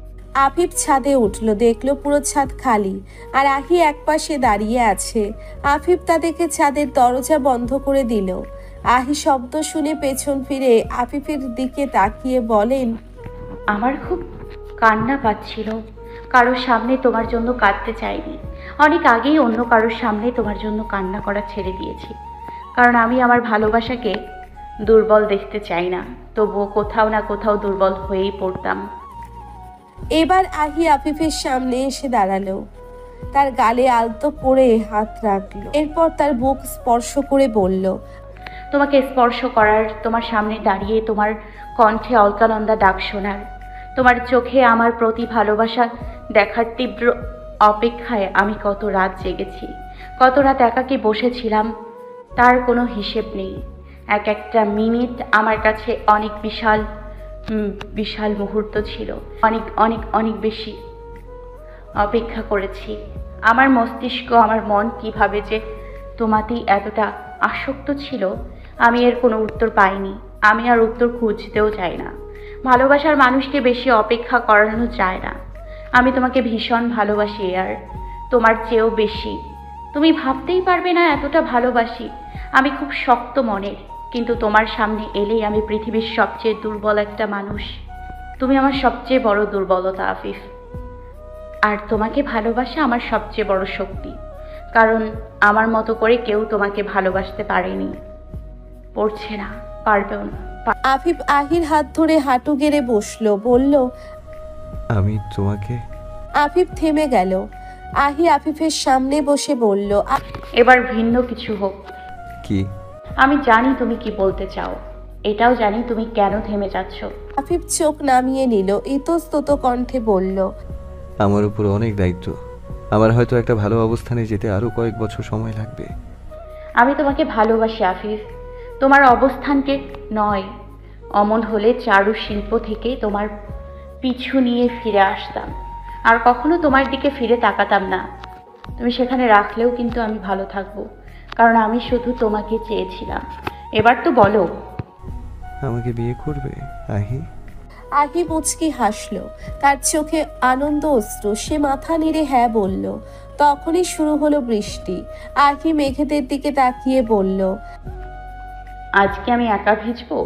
আফিফ ছাদে উঠল, দেখলো পুরো ছাদ খালি, আর আহি একপাশে দাঁড়িয়ে আছে। আফিফ তা দেখে ছাদের দরজা বন্ধ করে দিল। আহি শব্দ শুনে পেছন ফিরে আফিফের দিকে তাকিয়ে বলেন, আমার খুব কান্না পাচ্ছিল। কারোর সামনে তোমার জন্য কাঁদতে চাইনি। অনেক আগেই অন্য কারোর সামনে তোমার জন্য কান্না করা ছেড়ে দিয়েছি, কারণ আমি আমার ভালোবাসাকে দুর্বল দেখতে চাই না। তবুও কোথাও না কোথাও দুর্বল হয়েই পড়তাম। এবার আহি আফিফের সামনে এসে দাঁড়ালো, তার গালে আলতো করে হাত রাখলো। এরপর তার বুক স্পর্শ করে বলল, তোমাকে স্পর্শ করার, তোমার সামনে দাঁড়িয়ে তোমার কণ্ঠে অলকানন্দা ডাক শোনার, তোমার চোখে আমার প্রতি ভালোবাসা দেখার তীব্র অপেক্ষায় আমি কত রাত জেগেছি, কত রাত একাকী বসেছিলাম, তার কোনো হিসেব নেই। এক একটা মিনিট আমার কাছে অনেক বিশাল বিশাল মুহূর্ত ছিল। অনেক অনেক অনেক বেশি অপেক্ষা করেছি। আমার মস্তিষ্ক, আমার মন কিভাবে যে তোমাতেই এতটা আসক্ত ছিল, আমি এর কোনো উত্তর পাইনি। আমি আর উত্তর খুঁজতেও চাই না। ভালোবাসার মানুষকে বেশি অপেক্ষা করানো যায় না। আমি তোমাকে ভীষণ ভালোবাসি, আর তোমার চেয়েও বেশি। তুমি ভাবতেই পারবে না এতটা ভালোবাসি। আমি খুব শক্ত মনের, কিন্তু তোমার সামনে এলেই আমি পৃথিবীর সবচেয়ে দুর্বল একটা মানুষ। তুমি আমার সবচেয়ে বড় দুর্বলতা আফিফ, আর তোমাকে ভালোবাসা আমার সবচেয়ে বড় শক্তি। কারণ আমার মতো করে কেউ তোমাকে ভালোবাসতে পারেনি, পড়ছে না, পারবেও না। আফিফ আহির হাত ধরে হাঁটু গেড়ে বসলো, বলল, আমি তোমাকে। আফিফ থেমে গেল। আহি আফিফের সামনে বসে বলল, এবার ভিন্ন কিছু হোক। কি? আমি জানি তুমি কি বলতে চাও, এটাও জানি তুমি কেন থেমে যাচ্ছ। আফিফ চোখ নামিয়ে নিল, ইতস্তত কণ্ঠে বলল, আমার উপর অনেক দায়িত্ব। আমার হয়তো একটা ভালো অবস্থানে যেতে আরো কয়েক বছর সময় লাগবে। আমি তোমাকে ভালোবাসি আফিফ, তোমার অবস্থানকে নয়। অমন হলে চারু শিল্প থেকে তোমার পিছু নিয়ে ফিরে আসতাম, আর কখনো তোমার দিকে ফিরে তাকাতাম না। তুমি সেখানে রাখলেও কিন্তু আমি ভালো থাকবো, কারণ আমি শুধু তোমাকে চেয়েছিলাম। এবার তো বলো, আমাকে বিয়ে করবে আহি? আহি মুচকি হাসলো, তার চোখে আনন্দ অশ্রু। সে মাথা নেড়ে হ্যাঁ বলল। তখনই শুরু হলো বৃষ্টি। আহি মেঘেদের দিকে তাকিয়ে বলল, আজকে আমি একা ভিজবো?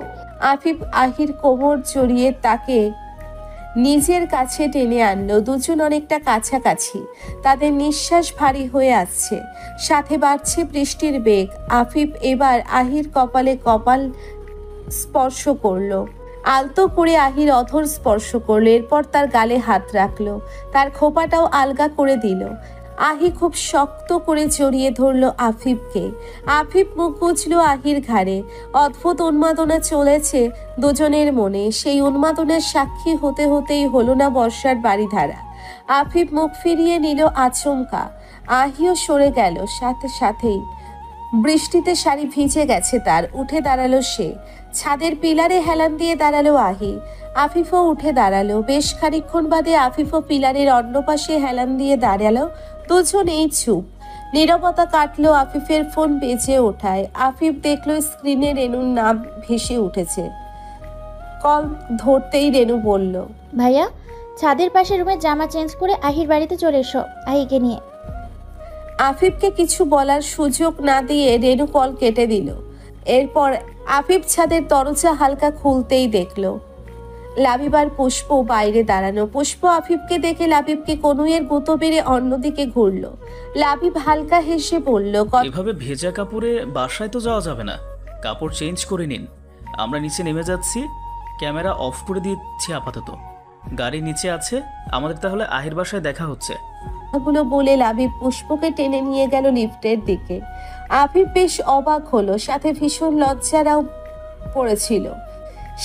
আফিফ আহির কোমর জড়িয়ে তাকে নিজের কাছে টেনে আনলো। দুজন অনেকটা কাছাকাছি, তাদের নিঃশ্বাস ভারী হয়ে আসছে, সাথে বাড়ছে বৃষ্টির বেগ। আফিফ এবার আহির কপালে কপাল স্পর্শ করলো, আলতো করে আহির অধর স্পর্শ করলো, এরপর তার গালে হাত রাখলো, তার খোপাটাও আলগা করে দিল। আহি খুব শক্ত করে জড়িয়ে ধরলো আফিফকে। আফিফ মুখ গুজল আহির ঘাড়ে। অদ্ভুত উন্মাদনা চলেছে দুজনের মনে। সেই উন্মাদনার সাক্ষী হতে হতেই হলো না বর্ষার বাড়িধারা। আফিফ মুখ ফিরিয়ে নিল আচমকা। আহিও সরে গেল সাথে সাথেই। বৃষ্টিতে শাড়ি ভিজে গেছে তার। উঠে দাঁড়ালো সে। ছাদের পিলারে হেলান দিয়ে দাঁড়ালো আহি। আফিফও উঠে দাঁড়ালো। বেশ খানিকক্ষণ বাদে আফিফও পিলারের অন্য পাশে হেলান দিয়ে দাঁড়ালো। দুজনেই চুপ। নীরবতা কাটলো। আফিফের ফোন বেজে ওঠায়। আফিফ দেখলো স্ক্রিনে রেনুর নাম ভেসে উঠেছে। কল ধরতেই রেনু বলল, ভাইয়া, ছাদের পাশে রুমে জামা চেঞ্জ করে আহির বাড়িতে চলে এসো আহিকে নিয়ে। আফিফকে কিছু বলার সুযোগ না দিয়ে রেনু কল কেটে দিল। এরপর আফিফ ছাদের দরজা হালকা খুলতেই দেখলো লাবিবার পুষ্প বাইরে দাঁড়ানো। পুষ্প আফিফকে দেখে লাবিবকে কনুইয়ের গুঁতো বেড়ে অন্যদিকে ঘুরলো। লাবিব হালকা হেসে বলল, এভাবে ভেজা কাপড়ে বাসায় তো যাওয়া যাবে না, কাপড় চেঞ্জ করে নিন। আমরা নিচে নেমে যাচ্ছি, ক্যামেরা অফ করে দিচ্ছি আপাতত। গাড়ি নিচে আছে, আমাদের তাহলে আহির বাসায় দেখা হচ্ছে। গুলো বলে লাবিব পুষ্পকে টেনে নিয়ে গেল লিফটের দিকে। আফিফ বেশ অবাক হলো, সাথে ভীষণ লজ্জারাও পড়েছিল।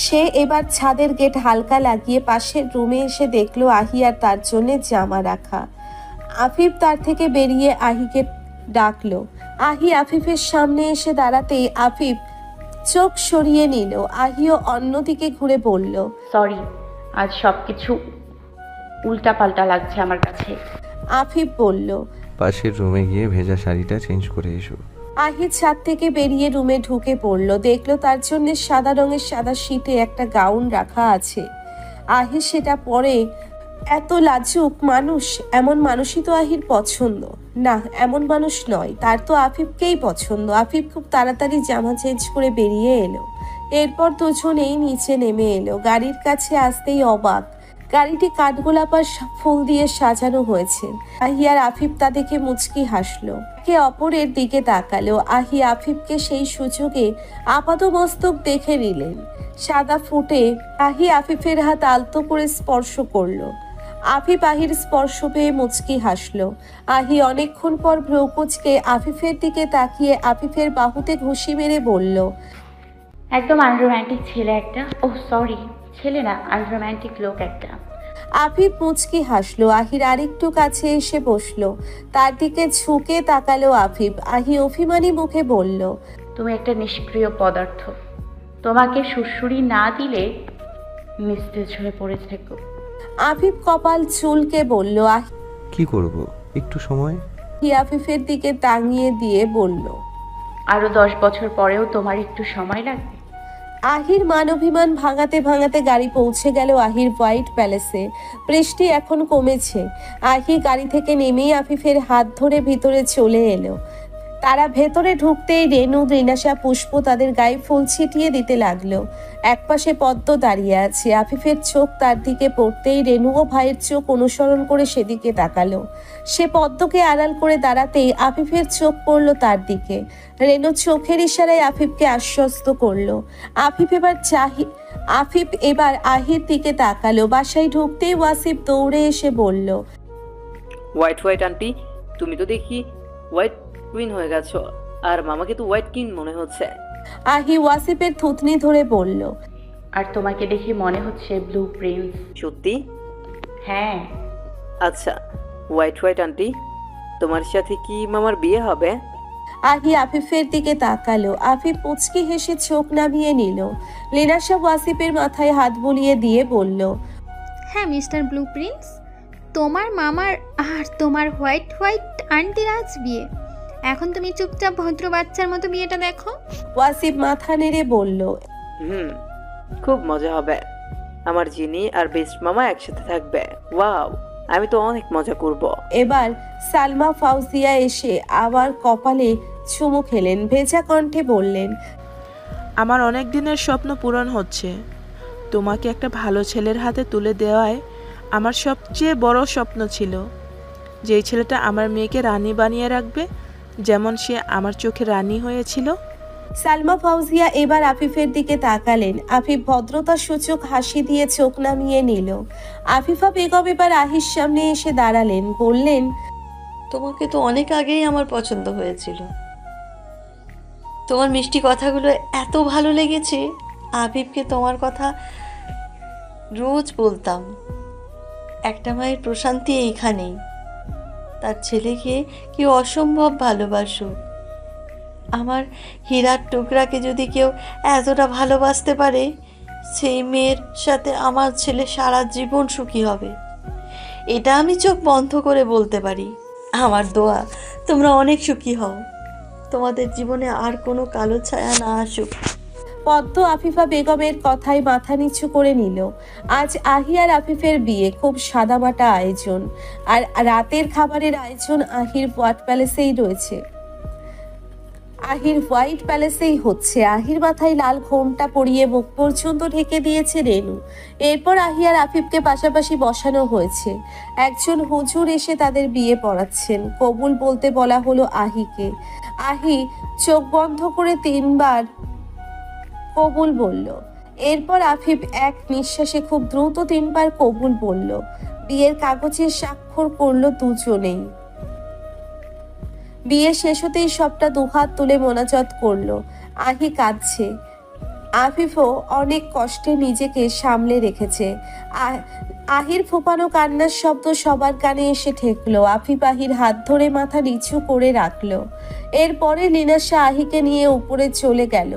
সে এবার ছাদের গেট হালকা লাগিয়ে পাশের রুমে এসে দেখলো আহি আর তার জন্য জামা রাখা। আফিফ তার থেকে বেরিয়ে আহিকে ডাকলো। আহি আফিফের সামনে এসে দাঁড়াতেই আফিফ চোখ সরিয়ে নিল। আহিও অন্যদিকে ঘুরে বলল, সরি, আজ সবকিছু উল্টাপাল্টা লাগছে আমার কাছে। আফিফ বলল, পাশের রুমে গিয়ে ভেজা শাড়িটা চেঞ্জ করে এসো। আহি ছাদ থেকে বেরিয়ে রুমে ঢুকে পড়ল। দেখলো তার জন্য সাদা রঙের সাদা শীটে একটা গাউন রাখা আছে। আহি সেটা পরে। এত লাজুক মানুষ, এমন মানুষই তো আহির পছন্দ না। এমন মানুষ নয়, তার তো আফিফকেই পছন্দ। আফিফ খুব তাড়াতাড়ি জামা চেঞ্জ করে বেরিয়ে এলো। এরপর দুজনেই নিচে নেমে এলো। গাড়ির কাছে আসতেই অবাক, গাড়িটি কাঠগোলাপার ফুল দিয়ে সাজানো হয়েছে। আহি আর আফিফ তা দেখে মুচকি হাসলো, একে অপরের দিকে তাকালো। আহি আফিফকে সেই সুযোগে আপাতমস্তক দেখে নিলেন। সাদা ফুটে আহি আফিফের হাত আলতো করে স্পর্শ করলো। আফিফ আহির স্পর্শ পেয়ে মুচকি হাসলো। আহি অনেকক্ষণ পর ভ্রু কুঁচকে আফিফের দিকে তাকিয়ে আফিফের বাহুতে ঘুষি মেরে বলল, একদম আনরোম্যান্টিক ছেলে একটা। ওহ সরি, ছেলে না, আনরোম্যান্টিক লোক একটা। আফিফ মুচকি হাসলো। আহির আরেকটু কাছে এসে বসলো। তার দিকে ঝুঁকে তাকালো আফিফ। আহি অভিমানী মুখে বলল, তুমি একটা নিষ্ক্রিয় পদার্থ, তোমাকে সুড়সুড়ি না দিলে নিস্তেজ হয়ে পড়ে থেকো। আফিফ কপাল চুলকে বলল, কি করব, একটু সময়। আহি আফিফের দিকে তাঙিয়ে দিয়ে বলল, আরো 10 বছর পরেও তোমার একটু সময় লাগবে। আহির মানবিমান ভাঙাতে ভাঙাতে গাড়ি পৌঁছে গেল আহির হোয়াইট প্যালেসে। বৃষ্টি এখন কমেছে। আহি গাড়ি থেকে নেমেই আফিফের হাত ধরে ভিতরে চলে এলো। তারা ভেতরে ঢুকতেই রেনু, রিনাশা, পুষ্প তাদের গায়ে ফুল ছিটিয়ে দিতে লাগলো। একপাশে পদ্ম দাঁড়িয়ে আছে। আফিফের চোখ তার দিকে পড়তেই রেনু ও ভাইয়ের চোখ অনুসরণ করে সেদিকে তাকালো। সে পদ্মকে আড়াল করে দাঁড়াতেই আফিফের চোখ পড়ল তার দিকে। রেনু চোখের ইশারায় আফিফকে আশ্বস্ত করলো। আফিফ এবার আহির দিকে তাকালো। বাসায় ঢুকতেই ওয়াসিফ দৌড়ে এসে বলল, হোয়াইট হোয়াইট আন্টি, তুমি তো দেখি হোয়াইট কুইন হয়ে গেছো, আর মামাকে তো হোয়াইট কিং মনে হচ্ছে। আহি ওয়াসিফের থুতনি ধরে বলল, আর তোমাকে দেখে মনে হচ্ছে ব্লু প্রিন্স। সত্যি? হ্যাঁ। আচ্ছা হোয়াইট হোয়াইট আন্টি, তোমার সাথে কি মামার বিয়ে হবে? আহি আফিফের দিকে তাকালো। আফিফ মুচকি হেসে চোখ নামিয়ে নিল। লিনাশা ওয়াসিফের মাথায় হাত বুলিয়ে দিয়ে বলল, হ্যাঁ মিস্টার ব্লু প্রিন্স, তোমার মামার আর তোমার হোয়াইট হোয়াইট আন্টির আজ বিয়ে। এখন তুমি চুপচাপ ভদ্র বাচ্চার মতো বিয়েটা দেখো। ওয়াসিফ মাথা নেড়ে বলল, খুব মজা হবে, আমার জিনি আর বেস্ট মামা একসাথে থাকবে। ওয়াও, আমি তো অনেক মজা করব। এবার সালমা ফাউজিয়া এসে আবার কপালে চুমু খেলেন। ভেজা কণ্ঠে বললেন, আমার অনেক দিনের স্বপ্ন পূরণ হচ্ছে। তোমাকে একটা ভালো ছেলের হাতে তুলে দেওয়ায় আমার সবচেয়ে বড় স্বপ্ন ছিল, যেই ছেলেটা আমার মেয়েকে রানী বানিয়ে রাখবে, যেমন সে আমার চোখে রানী হয়েছিল। সালমা ফাউজিয়া এবার আফিফের দিকে তাকালেন। আফিফ ভদ্রতা সূচক হাসি দিয়ে চোখ নামিয়ে নিল। আফিফা বেগম এবার আহির সামনে এসে দাঁড়ালেন। বললেন, তোমাকে তো অনেক আগেই আমার পছন্দ হয়েছিল। তোমার মিষ্টি কথাগুলো এত ভালো লেগেছে, আফিফকে তোমার কথা রোজ বলতাম। একটা মায়ের প্রশান্তি এইখানেই, তার ছেলেকে কি অসম্ভব ভালোবাসো। আমার হীরার টুকরাকে যদি কেউ এতটা ভালোবাসতে পারে, সেই মেয়ের সাথে আমার ছেলে সারা জীবন সুখী হবে, এটা আমি চোখ বন্ধ করে বলতে পারি। আমার দোয়া তোমরা অনেক সুখী হও, তোমাদের জীবনে আর কোনো কালো ছায়া না আসুক। পদ্ম আফিফা বেগমের কথায় মাথা নিচু করে নিল। আজ আহি আর আফিফের বিয়ে, খুব সাদামাটা আয়োজন। আর রাতের খাবারের আয়োজন আহির হোয়াইট প্যালেসেই হচ্ছে। আহির মাথায় লাল ঘোমটা পরিয়ে মুখ পর্যন্ত ঢেকে দিয়েছে রেনু। এরপর আহি আর আফিফকে পাশাপাশি বসানো হয়েছে। একজন হুজুর এসে তাদের বিয়ে পড়াচ্ছেন। কবুল বলতে বলা হলো আহিকে। আহি চোখ বন্ধ করে 3 বার কবুল বলল। এরপর আফিফ এক নিঃশ্বাসে খুব দ্রুত 3 বার কবুল বলল। বিয়ের কাগজে স্বাক্ষর করলো দুজনেই। বিয়ে শেষ হতেই সবটা দুহাত তুলে মোনাজাত করলো। আহি কাঁদছে। আফিফও অনেক কষ্টে নিজেকে সামলে রেখেছে। আহির ফোপানো কান্নার শব্দ সবার কানে এসে ঠেকলো। আফিফ আহির হাত ধরে মাথা নিচু করে রাখলো। এরপরে লিনাশা আহিকে নিয়ে উপরে চলে গেল।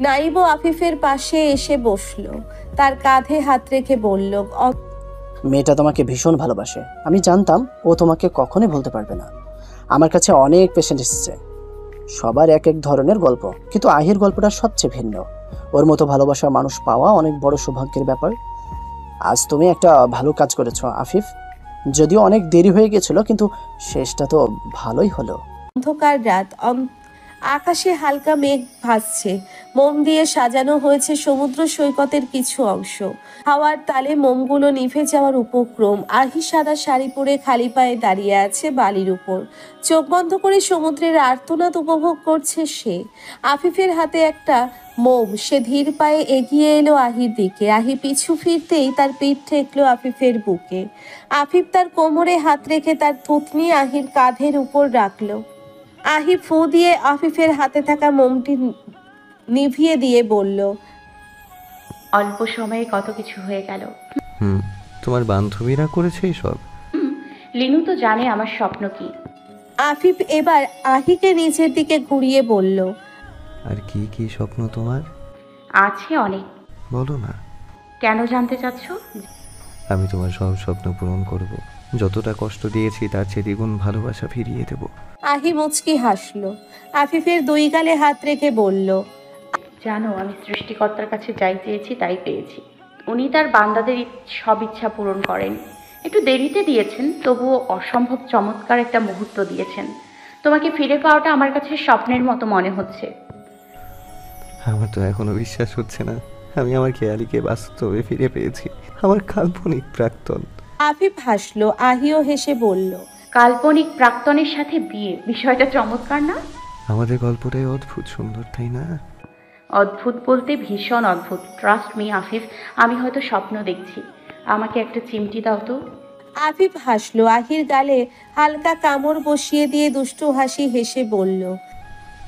নাইবও আফিফের পাশে এসে বসলো। তার কাঁধে হাত রেখে বলল, মেয়েটা তোমাকে ভীষণ ভালোবাসে। আমি জানতাম ও তোমাকে কখনোই ভুলতে পারবে না। আমার কাছে অনেক পেশেন্ট এসেছে, সবার এক এক ধরনের গল্প, কিন্তু আহির গল্পটা সবচেয়ে ভিন্ন। ওর মতো ভালোবাসার মানুষ পাওয়া অনেক বড় সৌভাগ্যের ব্যাপার। আজ তুমি একটা ভালো কাজ করেছো আফিফ, যদিও অনেক দেরি হয়ে গেছিল, কিন্তু শেষটা তো ভালোই হলো। অন্ধকার রাত, আকাশে হালকা মেঘ ভাসছে। মোম দিয়ে সাজানো হয়েছে সমুদ্র সৈকতের কিছু অংশ। হাওয়ার তালে মোমগুলো নিভে যাওয়ার উপক্রম। আহি সাদা শাড়ি পরে খালি পায়ে দাঁড়িয়ে আছে বালির উপর। চোখ বন্ধ করে সমুদ্রের আর্তনাদ উপভোগ করছে সে। আফিফের হাতে একটা মোম। সে ধীর পায়ে এগিয়ে এলো আহির দিকে। আহি পিছু ফিরতেই তার পিঠ ঠেকলো আফিফের বুকে। আফিফ তার কোমরে হাত রেখে তার থুতনি আহির কাঁধের উপর রাখলো। আহি ফু দিয়ে আফিফের হাতে থাকা মোমটি নিভিয়ে দিয়ে বলল, অল্প সময়ে কত কিছু হয়ে গেল। তোমার বান্ধবীরা করেছে সব? লিনু তো জানে আমার স্বপ্ন কি। আফিফ এবার আহিকে নিচের দিকে ঘুরিয়ে বলল, আর কি কি স্বপ্ন তোমার? আছে অনেক। বলো না। কেন জানতে চাচ্ছ? আমি তোমার সব স্বপ্ন পূরণ করব। যতটা কষ্ট দিয়েছি তার চেয়ে দ্বিগুণ ভালোবাসা ফিরিয়ে দেব। আহি মুচকি হাসলো। আফিফের 2 গালে হাত রেখে বলল, জানো, আমি সৃষ্টিকর্তার কাছে যাই চেয়েছি তাই পেয়েছি। উনি তার বান্দাদের সব ইচ্ছা পূরণ করেন। একটু দেরিতে দিয়েছেন, তবুও অসম্ভব চমৎকার একটা মুহূর্ত দিয়েছেন। তোমাকে ফিরে পাওয়াটা আমার কাছে স্বপ্নের মতো মনে হচ্ছে। আমার তো এখনো বিশ্বাস হচ্ছে না আমি আমার খেয়ালিকে বাস্তবে ফিরে পেয়েছি, আমার কাল্পনিক প্রাক্তন। আফিফ হাসলো, আহিও হেসে বলল, কাল্পনিক প্রাক্তনের সাথে বিয়ে, বিষয়টা চমৎকার না? আমাদের গল্পটাই অদ্ভুত সুন্দর, তাই না? অদ্ভুত বলতে ভীষণ অদ্ভুত। ট্রাস্ট মি আফিফ, আমি হয়তো স্বপ্ন দেখছি। আমাকে একটা চিমটি দাও তো। আফিফ হাসলো, আহির গালে হালকা কামড় বসিয়ে দিয়ে দুষ্টু হাসি হেসে বলল।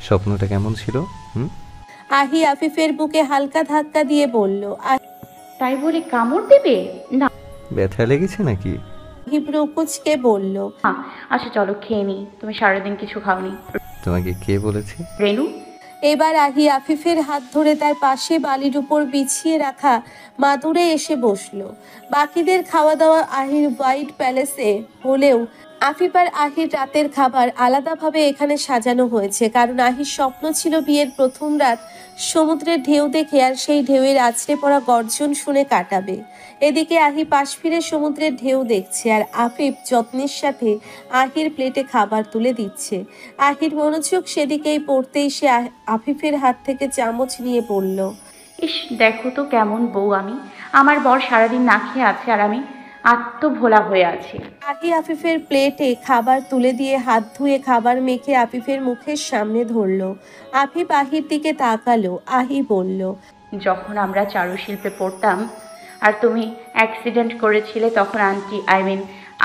স্বপ্নটা কেমন ছিল? আহি আফিফের বুকে হালকা ধাক্কা দিয়ে বলল। তাই বলে কামড় দেবে? না। ব্যথা লেগেছে নাকি? আহি ব্রুকুচকে বলল। আচ্ছা চলো খেয়ে নি, তুমি সারাদিন কিছু খাওনি। তোমাকে কে বলেছে? রেনু। এবার আহি আফিফের হাত ধরে তার পাশে বালির উপর বিছিয়ে রাখা মাদুরে এসে বসলো। বাকিদের খাওয়া দাওয়া আহির হোয়াইট প্যালেসে হলেও আফিফ আর আহির রাতের খাবার আলাদাভাবে এখানে সাজানো হয়েছে, কারণ আহির স্বপ্ন ছিল বিয়ের প্রথম রাত সমুদ্রের ঢেউ দেখে আর সেই ঢেউয়ের আছড়ে পড়া গর্জন শুনে কাটাবে। এদিকে আহি পাশ ফিরে সমুদ্রের ঢেউ দেখছে আর আফিফ যত্নের সাথে আহির প্লেটে খাবার তুলে দিচ্ছে। আহির মনোযোগ সেদিকেই পড়তেই সে আফিফের হাত থেকে চামচ নিয়ে পড়ল। ইস, দেখো তো কেমন বউ আমি। আমার বর সারাদিন না খেয়ে আছে আর আমি আত্মভোলা হয়ে আছি। আহি আফিফের প্লেটে খাবার তুলে দিয়ে হাত ধুয়ে খাবার মেখে আফিফের মুখের সামনে ধরলো। আফিফ আহির দিকে তাকালো। আহি বলল, যখন আমরা চারুশিল্পে পড়তাম আর তুমি অ্যাক্সিডেন্ট করেছিলে, তখন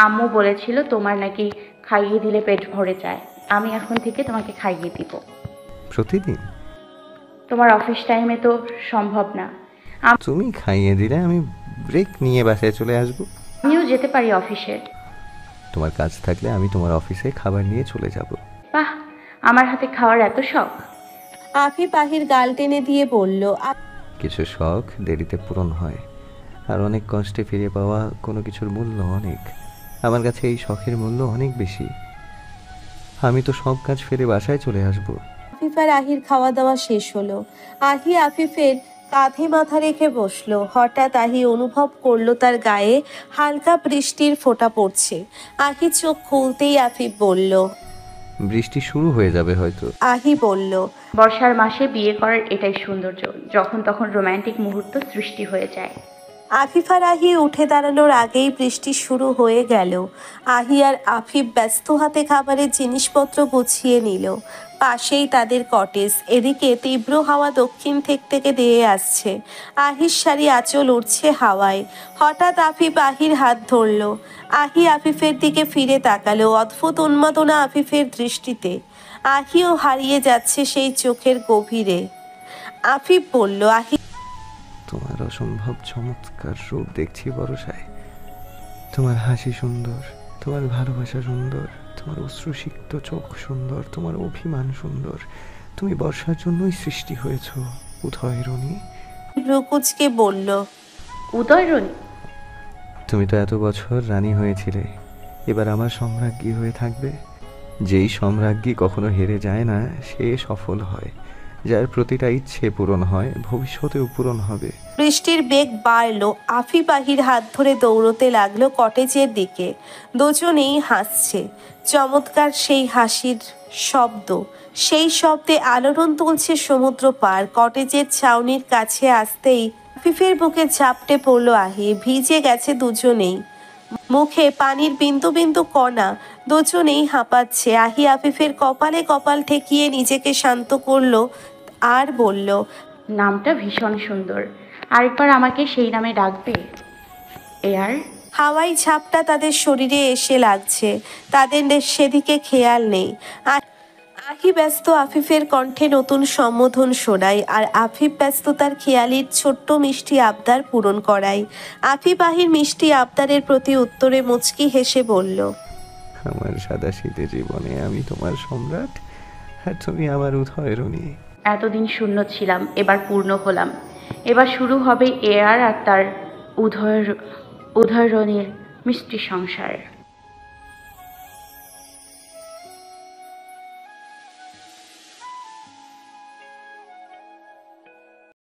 আম্মু বলেছিল তোমার নাকি খাইয়ে দিলে পেট ভরে যায়। আমি এখন থেকে তোমাকে খাইয়ে দিব প্রতিদিন। তোমার অফিস টাইমে তো সম্ভব না। তুমি খাইয়ে দিলে আমি ব্রেক নিয়ে বাসায় চলে আসব। আমিও যেতে পারি অফিসে। তোমার কাজ থাকলে আমি তোমার অফিসে খাবার নিয়ে চলে যাব। বাহ, আমার হাতে খাওয়ার এত শখ। আফিফ আহির গাল টেনে দিয়ে বলল, কিছু শখ দেরিতে পূরণ হয়, আর অনেক কষ্টে ফিরে পাওয়া কোনো কিছুর মূল্য অনেক। আমার কাছে এই শখের মূল্য অনেক বেশি। আমি তো সব কাজ ফেলে বাসায় চলে আসব। আফিফ আর আহির খাওয়া দাওয়া শেষ হলো। আহি আফিফের কাঁধে মাথা রেখে বসলো। হঠাৎ আহি অনুভব করলো তার গায়ে হালকা বৃষ্টির ফোঁটা পড়ছে। আহি চোখ খুলতেই আফিফ বলল, বৃষ্টি শুরু হয়ে যাবে হয়তো। আহি বলল, বর্ষার মাসে বিয়ে করার এটাই সৌন্দর্য, যখন তখন রোমান্টিক মুহূর্ত সৃষ্টি হয়ে যায়। আফিফ আর আহি উঠে দাঁড়ানোর আগেই বৃষ্টি শুরু হয়ে গেল। আহি আর আফিফ ব্যস্ত হাতে খাবারের জিনিসপত্র গুছিয়ে নিল। পাশেই তাদের কটেজ। এদিকে তীব্র হাওয়া দক্ষিণ থেকে ধেয়ে আসছে। আহির শাড়ি আঁচল উঠছে হাওয়ায়। হঠাৎ আফিফ আহির হাত ধরল। আহি আফিফের দিকে ফিরে তাকালো, অদ্ভুত উন্মাদনা আফিফের দৃষ্টিতে। আহিও হারিয়ে যাচ্ছে সেই চোখের গভীরে। আফিফ বলল, আহি, তোমার অসম্ভব চমৎকার রূপ দেখছি বরসায়। তোমার হাসি সুন্দর, তোমার ভালোবাসা সুন্দর, তোমার অশ্রুসিক্ত চোখ সুন্দর, তোমার অভিমান সুন্দর। তুমি বর্ষার জন্যই সৃষ্টি হয়েছ উদয়রণী। ব্রুকুচকে বলল, উদয়রণী? তুমি তো এত বছর রানী হয়েছিলে, এবার আমার সম্রাজ্ঞী হয়ে থাকবে। যেই সম্রাজ্ঞী কখনো হেরে যায় না সে সফল হয়, যার প্রতিটা ইচ্ছে পূরণ হয় ভবিষ্যতেও পূরণ হবে। বৃষ্টির বেগ বাড়লো। আফিফ আহির হাত ধরে দৌড়তে লাগলো কটেজের দিকে। দুজনেই হাসছে। চমৎকার সেই হাসির শব্দ, সেই শব্দে আলোড়ন তুলছে সমুদ্র পার। কটেজের ছাউনির কাছে আসতেই আফিফের বুকে ঝাপটে পড়লো আহি। ভিজে গেছে দুজনেই, মুখে পানির বিন্দু বিন্দু কণা। দুজনেই হাঁপাচ্ছে। আহি আফিফের কপালে কপাল ঠেকিয়ে নিজেকে শান্ত করলো আর বলল, নামটা ভীষণ সুন্দর, আরেকবার আমাকে সেই নামে ডাকবে? এয়ার। হাওয়াই ঝাপটা তাদের শরীরে এসে লাগছে, তাদের সেদিকে খেয়াল নেই। আহি ব্যস্ত আফিফের কণ্ঠে নতুন সম্বোধন শোনায়, আর আফিফ ব্যস্ত তার খেয়ালির ছোট্ট মিষ্টি আবদার পূরণ করায়। আফিফ আহির মিষ্টি আবদারের প্রতি উত্তরে মুচকি হেসে বলল, আমার সাদাসিধে জীবনে আমি তোমার সম্রাট, আর তুমি আমার উদয়রণী। এতদিন শূন্য ছিলাম, এবার পূর্ণ হলাম। এবার শুরু হবে এয়ার আর তার উদয়রণীর মিষ্টি সংসার।